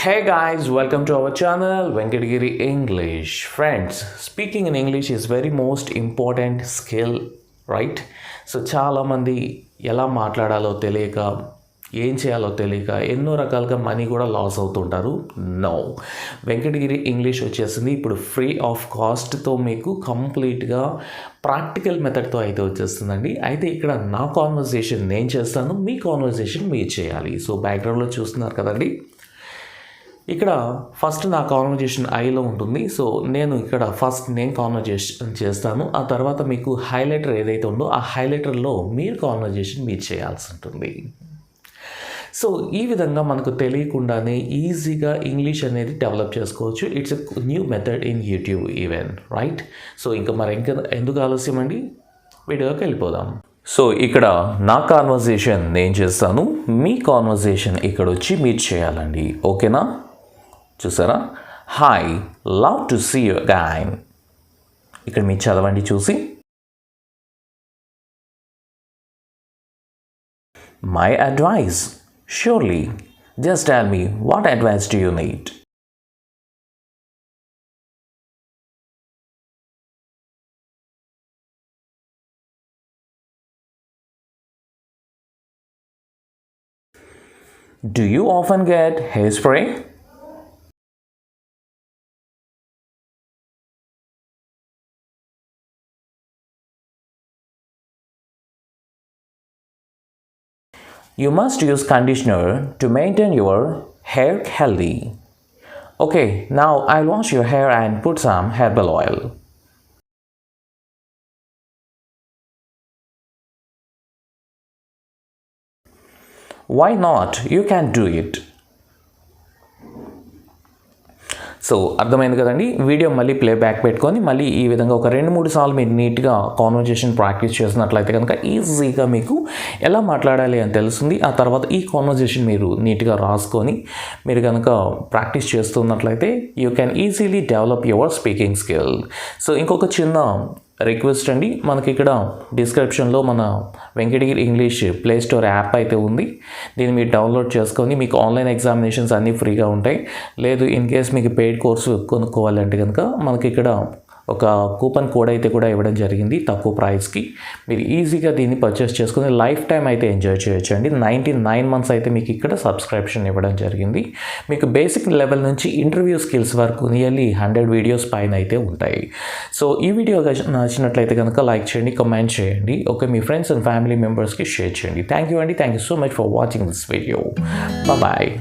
Hey guys, welcome to our channel Venkatagiri English. Friends, speaking in English is very most important skill, right? So చాలామంది ఎలా మాట్లాడాలో తెలియక ఏం చేయాలో తెలియక ఎన్నో రకాలుగా మనీ కూడా లాస్ అవుతుంటారు. నో, వెంకటగిరి ఇంగ్లీష్ వచ్చేసింది ఇప్పుడు ఫ్రీ ఆఫ్ కాస్ట్తో మీకు కంప్లీట్గా ప్రాక్టికల్ మెథడ్తో అయితే వచ్చేస్తుందండి. అయితే ఇక్కడ నా కాన్వర్జేషన్ నేను చేస్తాను, మీ కాన్వర్జేషన్ మీరు చేయాలి. సో బ్యాక్గ్రౌండ్లో చూస్తున్నారు కదండి, ఇక్కడ ఫస్ట్ నా కాన్వర్జేషన్ ఐలో ఉంటుంది. సో నేను ఇక్కడ ఫస్ట్ నేను కాన్వర్జేషన్ చేస్తాను, ఆ తర్వాత మీకు హైలైటర్ ఏదైతే ఉందో ఆ హైలైటర్లో మీరు కాన్వర్జేషన్ మీరు చేయాల్సి ఉంటుంది. సో ఈ విధంగా మనకు తెలియకుండానే ఈజీగా ఇంగ్లీష్ అనేది డెవలప్ చేసుకోవచ్చు. It's a new method in YouTube even, right? So ఇంకా ఎందుకు ఆలస్యం అండి, వీడియోకి వెళ్ళిపోదాం. సో ఇక్కడ నా కాన్వర్జేషన్ నేను చేస్తాను, మీ కాన్వర్జేషన్ ఇక్కడ వచ్చి మీరు చేయాలండి. ఓకేనా? చూసారా? Hi, love to see you again. ఇక్కడ మీరు చదవండి చూసి. My advice, surely, just tell me, what advice do you need? Do you often get hairspray? You must use conditioner to maintain your hair healthy. Okay, now I'll wash your hair and put some herbal oil. Why not? You can do it. So అర్థమైంది కదండి. Video మళ్ళీ play back పెట్టుకొని మళ్ళీ ఈ విధంగా ఒక 2-3 సార్లు మీరు నీట్గా కాన్వర్జేషన్ ప్రాక్టీస్ చేసినట్లయితే కనుక ఈజీగా మీకు ఎలా మాట్లాడాలి అని తెలుస్తుంది. ఆ తర్వాత ఈ కాన్వర్జేషన్ మీరు నీట్గా రాసుకొని మీరు కనుక ప్రాక్టీస్ చేస్తున్నట్లయితే you can easily develop your speaking skill. So ఇంకొక చిన్న రిక్వెస్ట్ అండి, మనకి ఇక్కడ డిస్క్రిప్షన్లో మన Venkatagiri English play store app అయితే ఉంది. దీన్ని మీరు డౌన్లోడ్ చేసుకొని మీకు ఆన్లైన్ ఎగ్జామినేషన్స్ అన్నీ ఫ్రీగా ఉంటాయి. లేదు ఇన్ కేస్ మీకు పెయిడ్ కోర్సు కొనుక్కోవాలంటే కనుక మనకి ఇక్కడ ఒక కూపన్ కోడ్ అయితే కూడా ఇవ్వడం జరిగింది తక్కువ ప్రైస్కి. మీరు ఈజీగా దీన్ని పర్చేస్ చేసుకుని లైఫ్ టైం అయితే ఎంజాయ్ చేయొచ్చు అండి. 99 మంత్స్ అయితే మీకు ఇక్కడ సబ్స్క్రిప్షన్ ఇవ్వడం జరిగింది. మీకు బేసిక్ లెవెల్ నుంచి ఇంటర్వ్యూ స్కిల్స్ వరకు నియర్లీ 100 వీడియోస్ పైన అయితే ఉంటాయి. సో ఈ వీడియో నచ్చినట్లయితే కనుక లైక్ చేయండి, కమెంట్ చేయండి. ఓకే, మీ ఫ్రెండ్స్ అండ్ ఫ్యామిలీ మెంబర్స్కి షేర్ చేయండి. థ్యాంక్ యూ అండి. Thank you so much for watching this video. Bye.